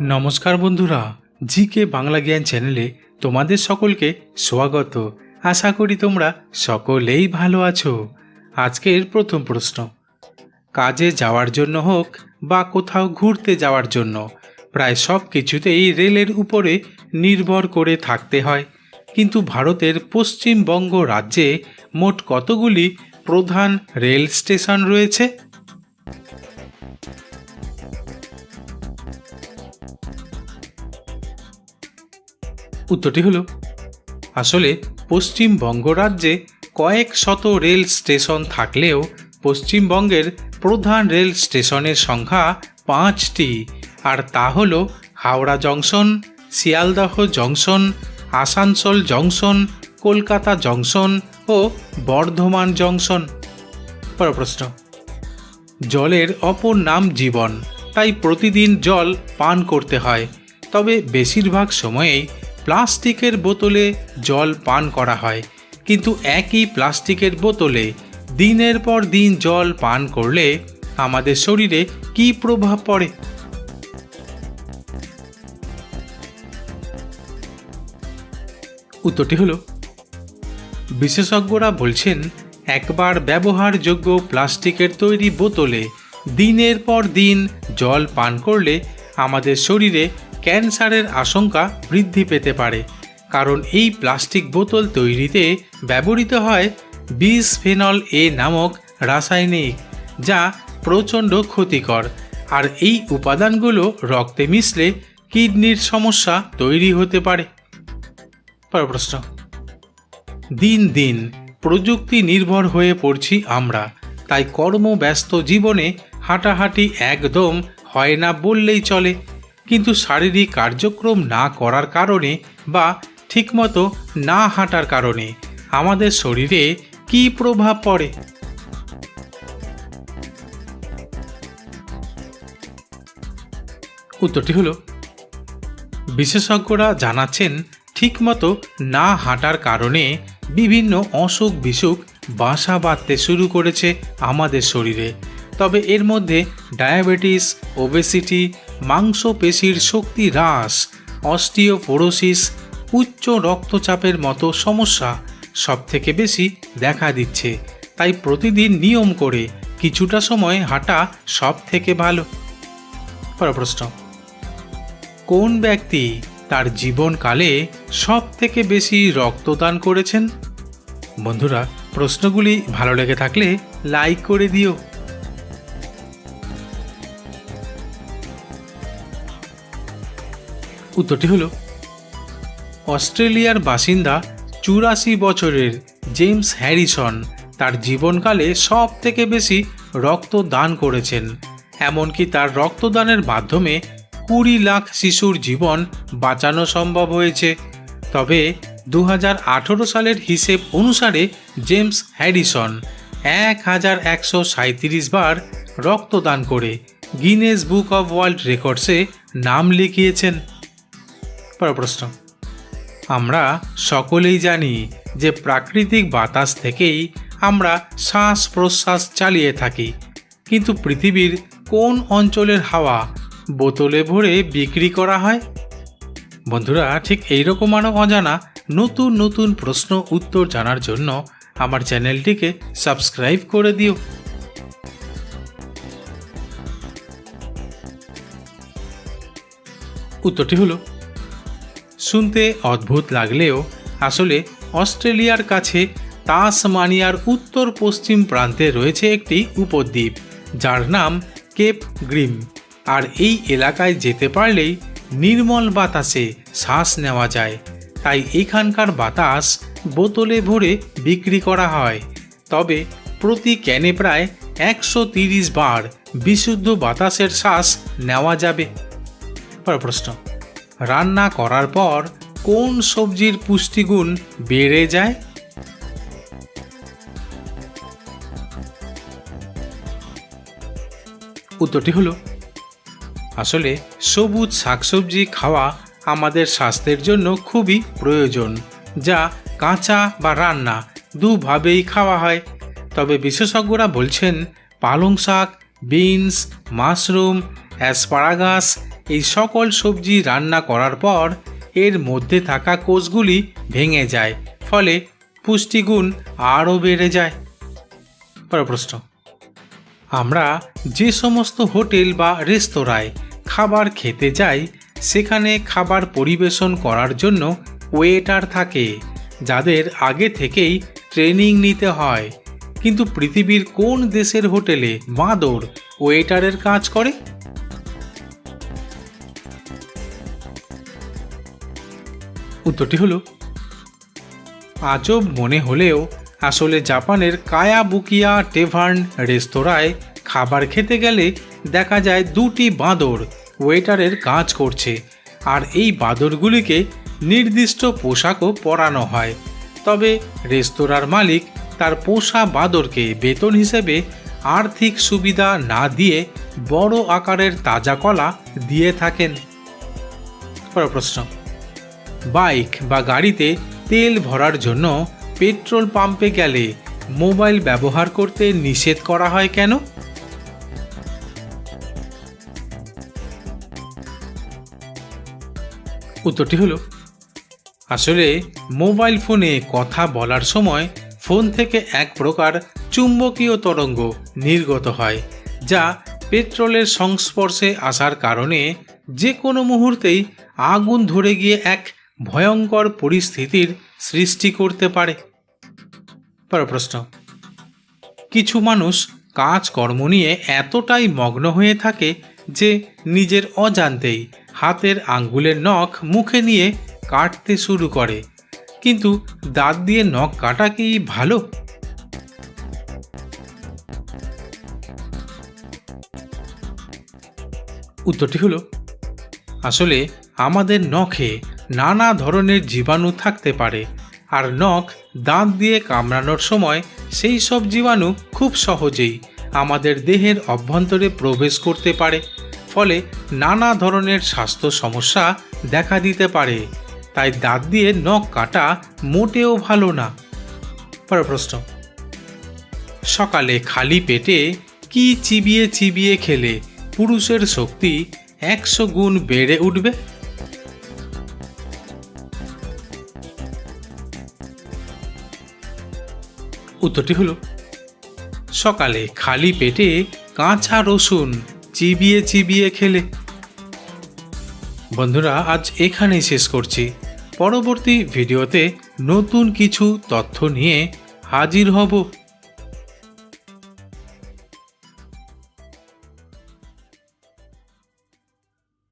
নমস্কার বন্ধুরা, জিকে বাংলা জ্ঞান চ্যানেলে তোমাদের সকলকে স্বাগত। আশা করি তোমরা সকলেই ভালো আছো। আজকের প্রথম প্রশ্ন, কাজে যাওয়ার জন্য হোক বা কোথাও ঘুরতে যাওয়ার জন্য প্রায় সব কিছুতেই রেলের উপরে নির্ভর করে থাকতে হয়, কিন্তু ভারতের পশ্চিমবঙ্গ রাজ্যে মোট কতগুলি প্রধান রেল স্টেশন রয়েছে? উত্তরটি হলো, আসলে পশ্চিমবঙ্গ রাজ্যে কয়েক শত রেল স্টেশন থাকলেও পশ্চিমবঙ্গের প্রধান রেল স্টেশনের সংখ্যা 5টি, আর তা হল Howrah junction, Sealdah junction, Asansol junction, Kolkata junction ও বর্ধমান জংশন। পরের প্রশ্ন, জলের অপর নাম জীবন, তাই প্রতিদিন জল পান করতে হয়, তবে বেশিরভাগ সময়েই প্লাস্টিকের বোতলে জল পান করা হয়, কিন্তু একই প্লাস্টিকের বোতলে দিনের পর দিন জল পান করলে আমাদের শরীরে কী প্রভাব পড়ে? উত্তরটি হলো, বিশেষজ্ঞরা বলছেন একবার ব্যবহারযোগ্য প্লাস্টিকের তৈরি বোতলে দিনের পর দিন জল পান করলে আমাদের শরীরে ক্যান্সারের আশঙ্কা বৃদ্ধি পেতে পারে, কারণ এই প্লাস্টিক বোতল তৈরিতে ব্যবহৃত হয় বিসফেনল এ নামক রাসায়নিক, যা প্রচণ্ড ক্ষতিকর, আর এই উপাদানগুলো রক্তে মিশলে কিডনির সমস্যা তৈরি হতে পারে। পরের প্রশ্ন, দিন দিন প্রযুক্তি নির্ভর হয়ে পড়ছি আমরা, তাই কর্মব্যস্ত জীবনে হাঁটাহাঁটি একদম হয় না বললেই চলে, কিন্তু শারীরিক কার্যক্রম না করার কারণে বা ঠিকমতো না হাঁটার কারণে আমাদের শরীরে কী প্রভাব পড়ে? উত্তরটি হলো, বিশেষজ্ঞরা জানাচ্ছেন ঠিকমতো না হাঁটার কারণে বিভিন্ন অসুখ বিসুখ বাসা বাঁধতে শুরু করেছে আমাদের শরীরে, তবে এর মধ্যে ডায়াবেটিস, ওবেসিটি, মাংসপেশির শক্তি হ্রাস, অস্টিওপোরোসিস, উচ্চ রক্তচাপের মতো সমস্যা সবথেকে বেশি দেখা দিচ্ছে, তাই প্রতিদিন নিয়ম করে কিছুটা সময় হাঁটা সব থেকে ভালো। পরের প্রশ্ন, কোন ব্যক্তি তার জীবনকালে সব থেকে বেশি রক্তদান করেছেন? বন্ধুরা, প্রশ্নগুলি ভালো লেগে থাকলে লাইক করে দিও। উত্তরটি হলো, অস্ট্রেলিয়ার বাসিন্দা 84 বছরের জেমস হ্যারিসন তার জীবনকালে সব থেকে বেশি রক্তদান করেছেন, এমনকি তার রক্তদানের মাধ্যমে 20 লাখ শিশুর জীবন বাঁচানো সম্ভব হয়েছে। তবে 2018 সালের হিসেব অনুসারে জেমস হ্যারিসন 1137 বার রক্তদান করে গিনেস বুক অব ওয়ার্ল্ড রেকর্ডসে নাম লিখিয়েছেন। পরের প্রশ্ন, আমরা সকলেই জানি যে প্রাকৃতিক বাতাস থেকেই আমরা শ্বাস প্রশ্বাস চালিয়ে থাকি, কিন্তু পৃথিবীর কোন অঞ্চলের হাওয়া বোতলে ভরে বিক্রি করা হয়? বন্ধুরা, ঠিক এইরকম আরও অজানা নতুন নতুন প্রশ্ন উত্তর জানার জন্য আমার চ্যানেলটিকে সাবস্ক্রাইব করে দিও। উত্তরটি হলো, শুনতে অদ্ভুত লাগলেও আসলে অস্ট্রেলিয়ার কাছে তাসমানিয়ার উত্তর পশ্চিম প্রান্তে রয়েছে একটি উপদ্বীপ, যার নাম কেপ গ্রিম, আর এই এলাকায় যেতে পারলেই নির্মল বাতাসে শ্বাস নেওয়া যায়, তাই এখানকার বাতাস বোতলে ভরে বিক্রি করা হয়, তবে প্রতি ক্যানে প্রায় 130 বার বিশুদ্ধ বাতাসের শ্বাস নেওয়া যাবে। পরের প্রশ্ন, রান্না করার পর কোন সবজির পুষ্টিগুণ বেড়ে যায়? উত্তরটি হলো, আসলে সবুজ শাকসবজি খাওয়া আমাদের স্বাস্থ্যের জন্য খুবই প্রয়োজন, যা কাঁচা বা রান্না দুভাবেই খাওয়া হয়, তবে বিশেষজ্ঞরা বলছেন পালং শাক, বিনস, মাশরুম, অ্যাসপারাগাস এই সকল সবজি রান্না করার পর এর মধ্যে থাকা কোষগুলি ভেঙে যায়, ফলে পুষ্টিগুণ আরও বেড়ে যায়। পরের প্রশ্ন, আমরা যে সমস্ত হোটেল বা রেস্তোরাঁয় খাবার খেতে যাই সেখানে খাবার পরিবেশন করার জন্য ওয়েটার থাকে, যাদের আগে থেকেই ট্রেনিং নিতে হয়। কিন্তু পৃথিবীর কোন দেশের হোটেলে বাঁদর ওয়েটারের কাজ করে? উত্তরটি হলো, আজব মনে হলেও আসলে জাপানের কায়াবুকিয়া টেভার্ন রেস্তোরাঁয় খাবার খেতে গেলে দেখা যায় দুটি বাঁদর ওয়েটারের কাজ করছে, আর এই বাঁদরগুলিকে নির্দিষ্ট পোশাকও পরানো হয়। তবে রেস্তোরাঁর মালিক তার পোষা বাঁদরকে বেতন হিসেবে আর্থিক সুবিধা না দিয়ে বড় আকারের তাজা কলা দিয়ে থাকেন। পরের প্রশ্ন, বাইক বা গাড়িতে তেল ভরার জন্য পেট্রোল পাম্পে গেলে মোবাইল ব্যবহার করতে নিষেধ করা হয় কেন? উত্তরটি হলো, আসলে মোবাইল ফোনে কথা বলার সময় ফোন থেকে এক প্রকার চুম্বকীয় তরঙ্গ নির্গত হয়, যা পেট্রোলের সংস্পর্শে আসার কারণে যে কোনো মুহূর্তেই আগুন ধরে গিয়ে এক ভয়ঙ্কর পরিস্থিতির সৃষ্টি করতে পারে। পরের প্রশ্ন, কিছু মানুষ কাজকর্ম নিয়ে এতটাই মগ্ন হয়ে থাকে যে নিজের অজান্তেই হাতের আঙ্গুলের নখ মুখে নিয়ে কাটতে শুরু করে, কিন্তু দাঁত দিয়ে নখ কাটা কি ভালো? উত্তরটি হলো, আসলে আমাদের নখে নানা ধরনের জীবাণু থাকতে পারে, আর নখ দাঁত দিয়ে কামড়ানোর সময় সেই সব জীবাণু খুব সহজেই আমাদের দেহের অভ্যন্তরে প্রবেশ করতে পারে, ফলে নানা ধরনের স্বাস্থ্য সমস্যা দেখা দিতে পারে। তাই দাঁত দিয়ে নখ কাটা মোটেও ভালো না। পরের প্রশ্ন, সকালে খালি পেটে কি চিবিয়ে চিবিয়ে খেলে পুরুষের শক্তি 100 গুণ বেড়ে উঠবে? উত্তরটি হলো, সকালে খালি পেটে কাঁচা রসুন চিবিয়ে চিবিয়ে খেলে। বন্ধুরা, আজ এখানেই শেষ করছি। পরবর্তী ভিডিওতে নতুন কিছু তথ্য নিয়ে হাজির হব।